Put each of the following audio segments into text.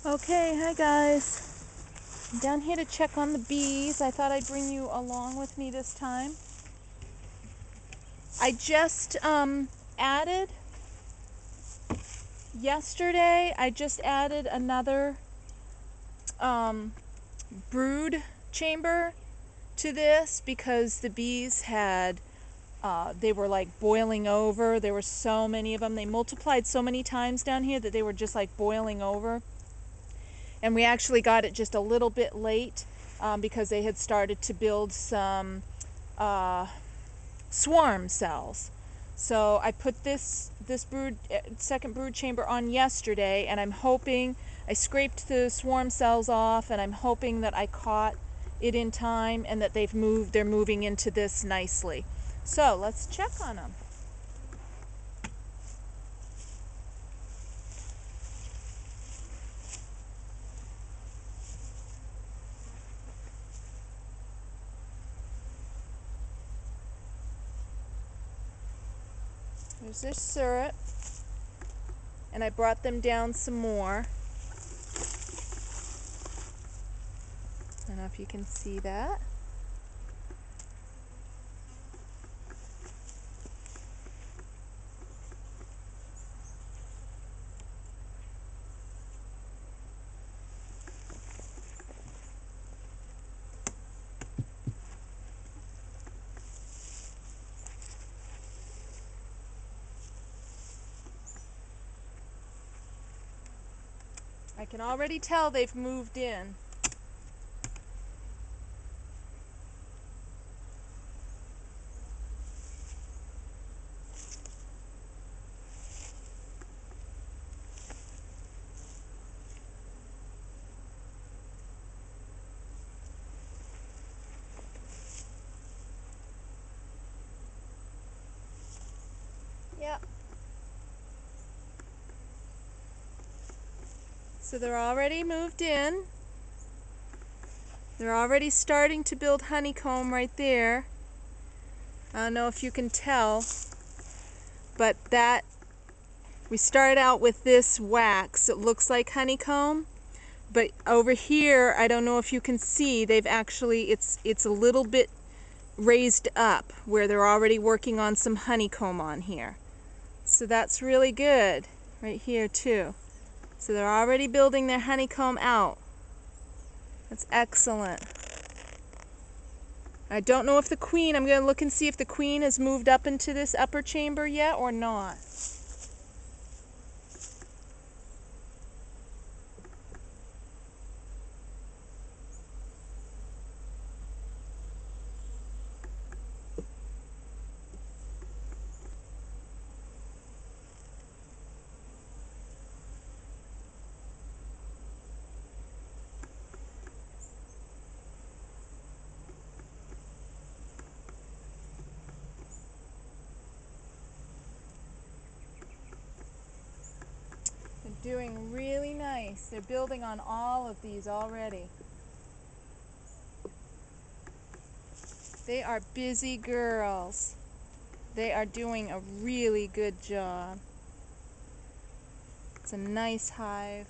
Okay, hi guys. I'm down here to check on the bees. I thought I'd bring you along with me this time. I just added, yesterday, I just added another brood chamber to this because the bees had, they were like boiling over. There were so many of them. They multiplied so many times down here that they were just like boiling over. And we actually got it just a little bit late because they had started to build some swarm cells. So I put this second brood chamber on yesterday, and I'm hoping I scraped the swarm cells off, and I'm hoping that I caught it in time and that they're moving into this nicely. So let's check on them. There's their syrup, and I brought them down some more. I don't know if you can see that. I can already tell they've moved in. Yep. So they're already moved in. They're already starting to build honeycomb right there. I don't know if you can tell, but we start out with this wax. It looks like honeycomb, but over here, I don't know if you can see, they've actually, it's a little bit raised up where they're already working on some honeycomb on here. So that's really good right here too. So they're already building their honeycomb out. That's excellent. I don't know if the queen, I'm going to look and see if the queen has moved up into this upper chamber yet or not. They're doing really nice. They're building on all of these already. They are busy girls. They are doing a really good job. It's a nice hive.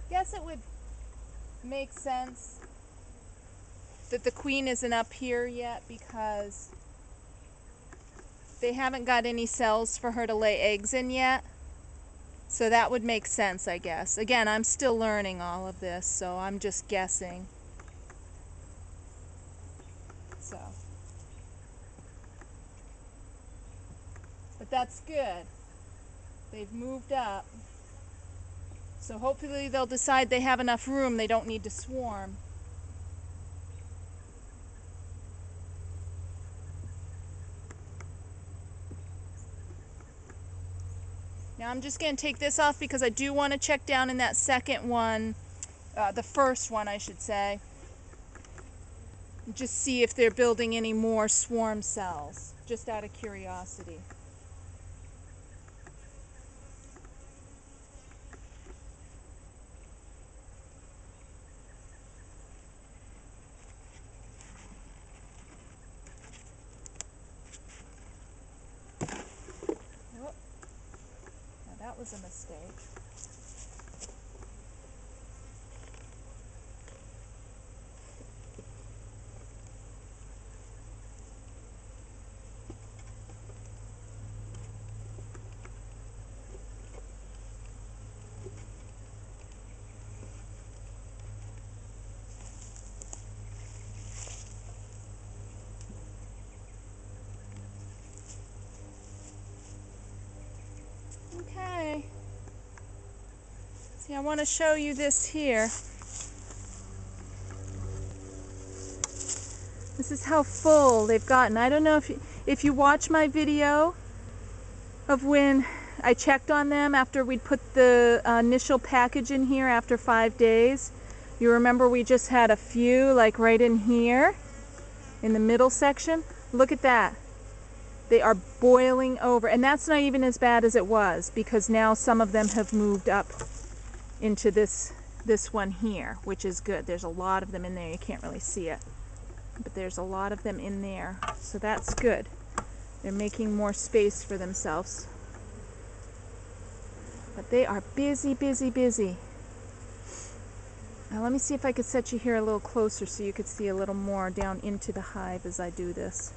Guess it would make sense that the queen isn't up here yet because they haven't got any cells for her to lay eggs in yet. So that would make sense, I guess. Again, I'm still learning all of this, so I'm just guessing. But that's good. They've moved up. So hopefully they'll decide they have enough room, they don't need to swarm. Now I'm just going to take this off because I do want to check down in that second one, the first one I should say, and just see if they're building any more swarm cells, just out of curiosity. was a mistake. Okay. See, I want to show you this here. This is how full they've gotten. I don't know if you watch my video of when I checked on them after we'd put the initial package in here after 5 days. You remember we just had a few, like right in here, in the middle section. Look at that. They are boiling over, and that's not even as bad as it was, because now some of them have moved up into this one here, which is good. There's a lot of them in there. You can't really see it, but there's a lot of them in there, so that's good. They're making more space for themselves. But they are busy, busy, busy. Now let me see if I could set you here a little closer so you could see a little more down into the hive as I do this.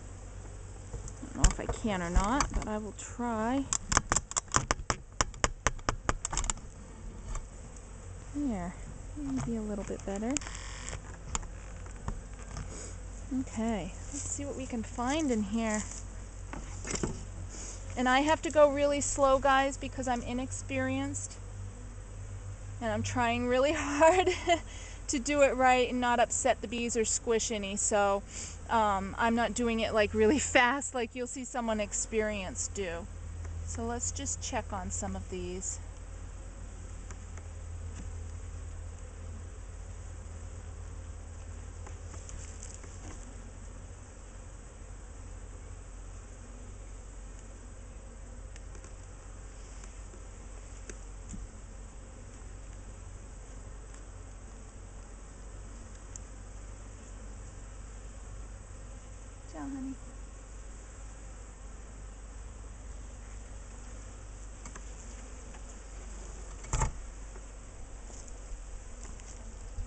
I don't know if I can or not, but I will try. There, maybe a little bit better. Okay, let's see what we can find in here. And I have to go really slow, guys, because I'm inexperienced. And I'm trying really hard to do it right and not upset the bees or squish any. So I'm not doing it like really fast like you'll see someone experienced do. So let's just check on some of these. Ciao, honey.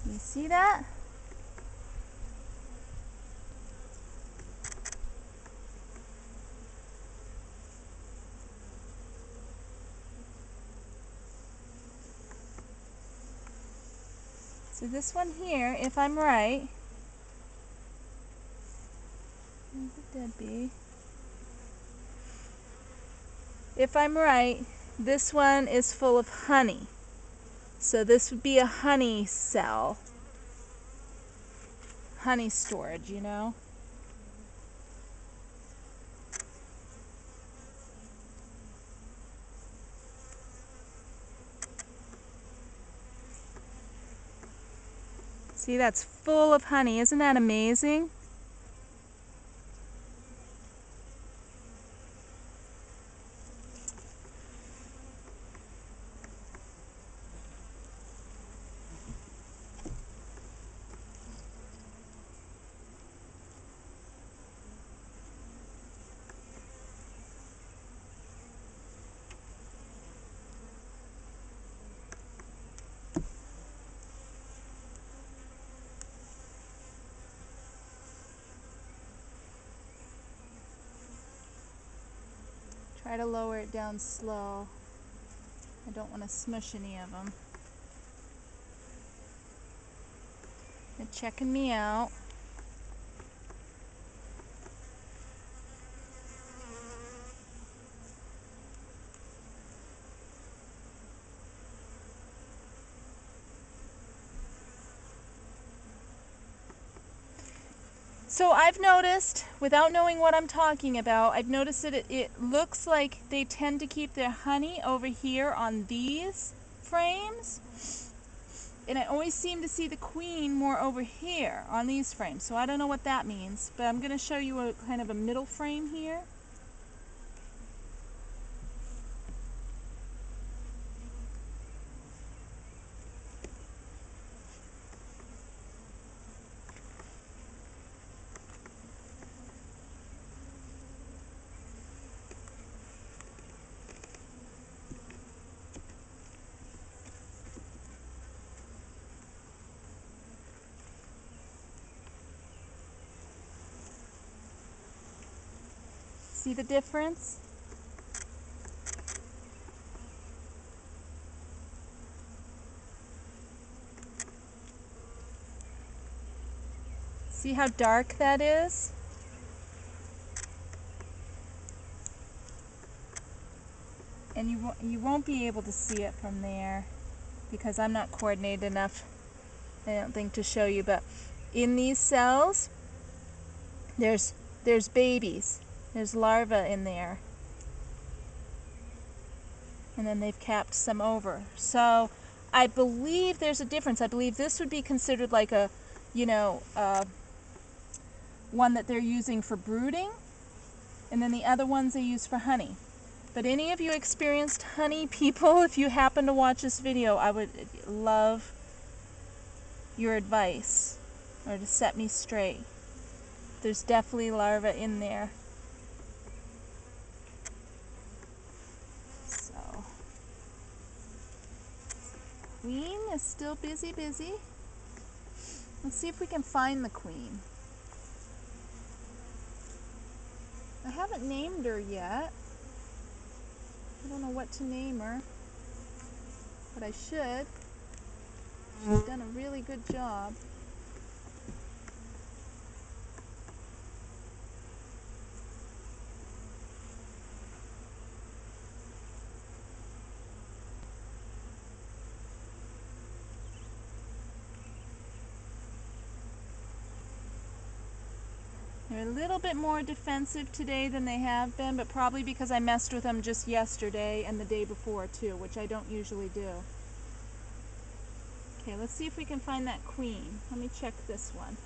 You see that? So this one here, if I'm right, there's a dead bee. If I'm right, this one is full of honey. So this would be a honey cell. Honey storage, you know? See, that's full of honey. Isn't that amazing? Try to lower it down slow. I don't want to smush any of them. They're checking me out. So I've noticed, without knowing what I'm talking about, I've noticed that it looks like they tend to keep their honey over here on these frames. And I always seem to see the queen more over here on these frames. So I don't know what that means, but I'm going to show you a kind of a middle frame here. See the difference? See how dark that is? And you won't be able to see it from there because I'm not coordinated enough, I don't think, to show you. But in these cells, there's babies. There's larvae in there. And then they've capped some over. So I believe there's a difference. I believe this would be considered like a, one that they're using for brooding, and then the other ones they use for honey. But any of you experienced honey people, if you happen to watch this video, I would love your advice or to set me straight. There's definitely larvae in there. So, queen is still busy. Let's see if we can find the queen. I haven't named her yet. I don't know what to name her, but I should. She's done a really good job. They're a little bit more defensive today than they have been, but probably because I messed with them just yesterday and the day before too, which I don't usually do. Okay, let's see if we can find that queen. Let me check this one.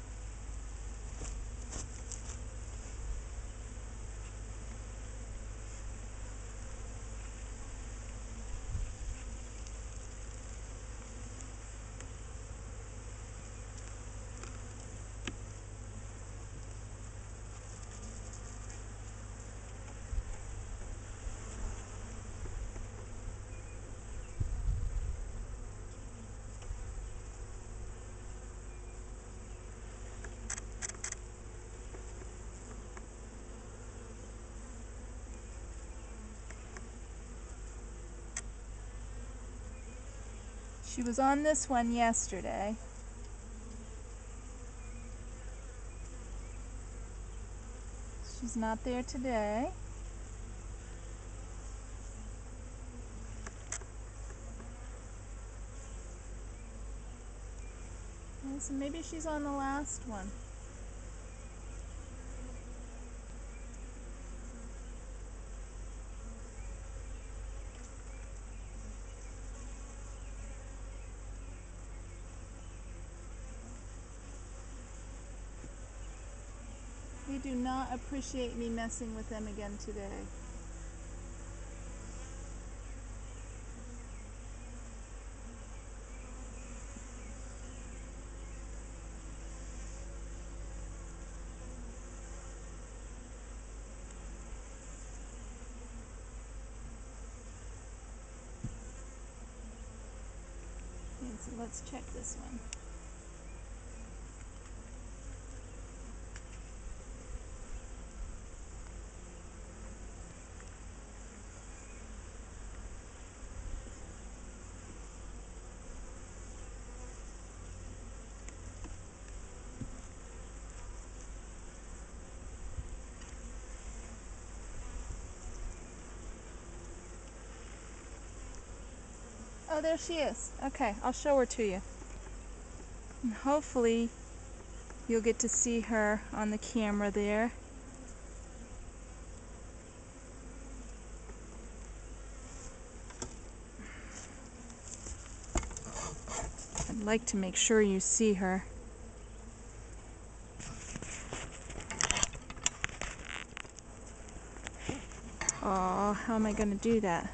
She was on this one yesterday. She's not there today. So maybe she's on the last one. They do not appreciate me messing with them again today. Okay, so let's check this one. Oh, there she is. Okay, I'll show her to you. And hopefully you'll get to see her on the camera there. I'd like to make sure you see her. Oh, how am I going to do that?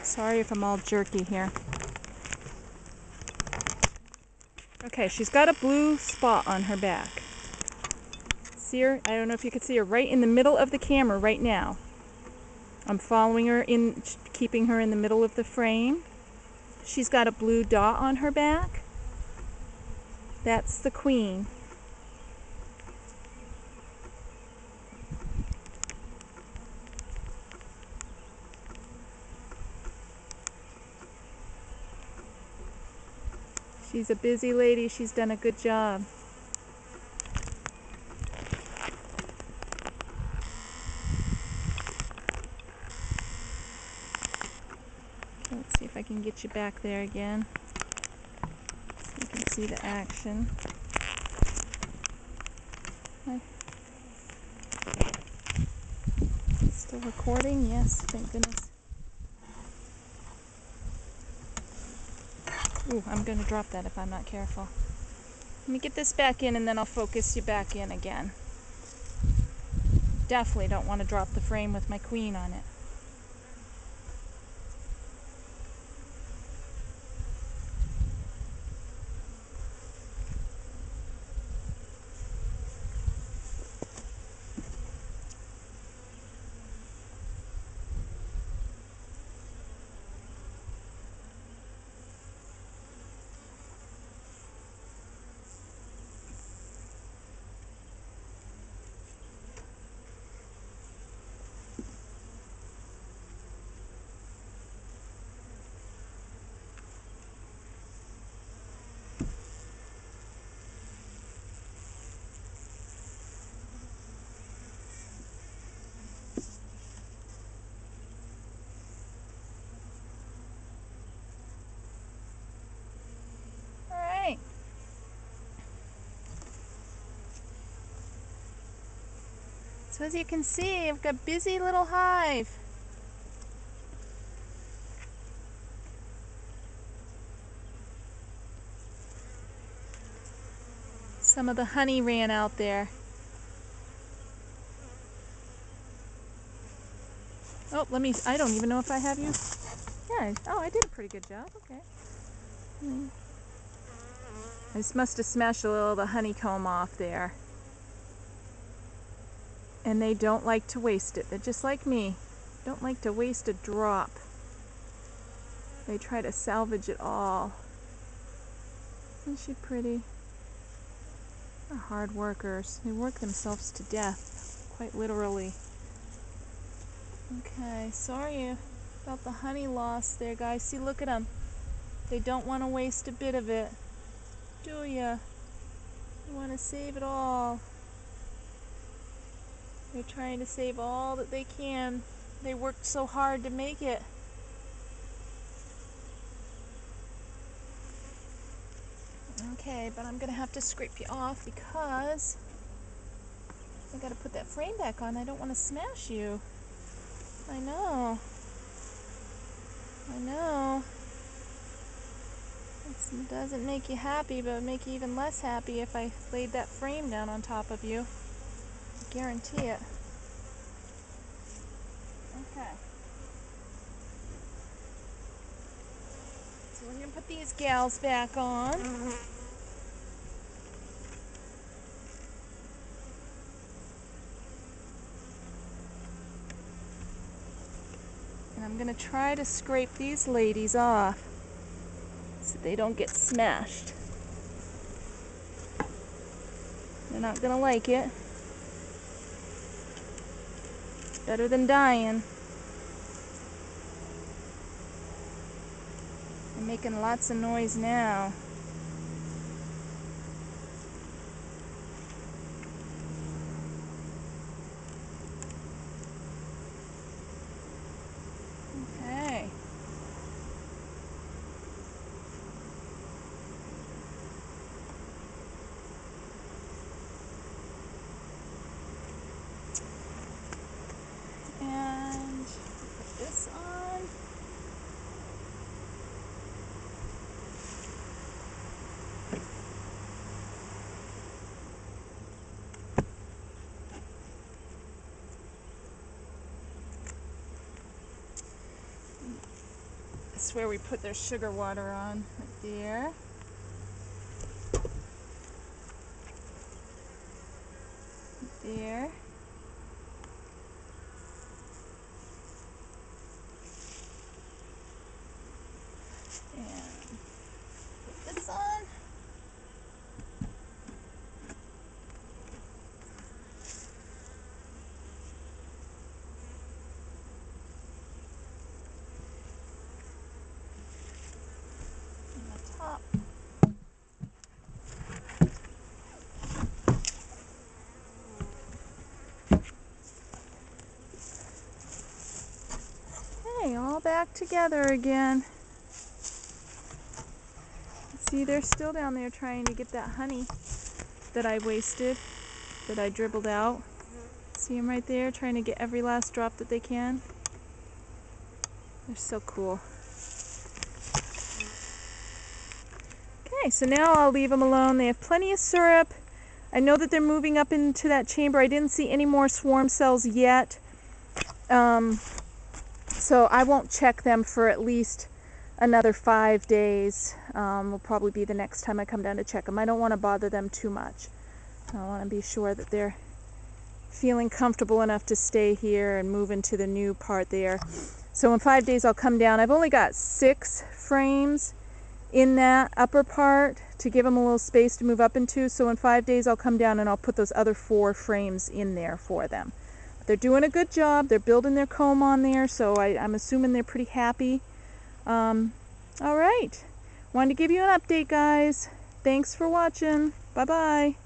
Sorry if I'm all jerky here. Okay, she's got a blue spot on her back. See her? I don't know if you can see her right in the middle of the camera right now. I'm following her in, keeping her in the middle of the frame. She's got a blue dot on her back. That's the queen. She's a busy lady. She's done a good job. Let's see if I can get you back there again so you can see the action. Still recording? Yes, thank goodness. Ooh, I'm going to drop that if I'm not careful. Let me get this back in and then I'll focus you back in again. Definitely don't want to drop the frame with my queen on it. Alright. So as you can see, I've got a busy little hive. Some of the honey ran out there. Oh, I don't even know if I have you. Yeah, oh, I did a pretty good job. Okay. I just must have smashed a little of the honeycomb off there. And they don't like to waste it. They're just like me. Don't like to waste a drop. They try to salvage it all. Isn't she pretty? They're hard workers. They work themselves to death, quite literally. Okay, sorry about the honey loss there, guys. See, look at them. They don't want to waste a bit of it, do ya? They want to save it all. They're trying to save all that they can. They worked so hard to make it. Okay, but I'm gonna have to scrape you off because I gotta put that frame back on. I don't want to smash you. I know. I know. It doesn't make you happy, but it would make you even less happy if I laid that frame down on top of you. I guarantee it. Okay. So we're gonna put these gals back on. And I'm gonna try to scrape these ladies off so they don't get smashed. They're not gonna like it. Better than dying. I'm making lots of noise now. Okay. And put this on. This is where we put their sugar water on, right there. Right there. And put this on. And the top. Okay, all back together again. See, they're still down there trying to get that honey that I wasted, that I dribbled out. See them right there, trying to get every last drop that they can. They're so cool. Okay, so now I'll leave them alone. They have plenty of syrup. I know that they're moving up into that chamber. I didn't see any more swarm cells yet. So I won't check them for at least another 5 days. Will probably be the next time I come down to check them. I don't want to bother them too much. I want to be sure that they're feeling comfortable enough to stay here and move into the new part there. So in 5 days I'll come down. I've only got 6 frames in that upper part to give them a little space to move up into. So in 5 days I'll come down and I'll put those other 4 frames in there for them. But they're doing a good job. They're building their comb on there, so I'm assuming they're pretty happy. All right. Wanted to give you an update, guys. Thanks for watching. Bye-bye.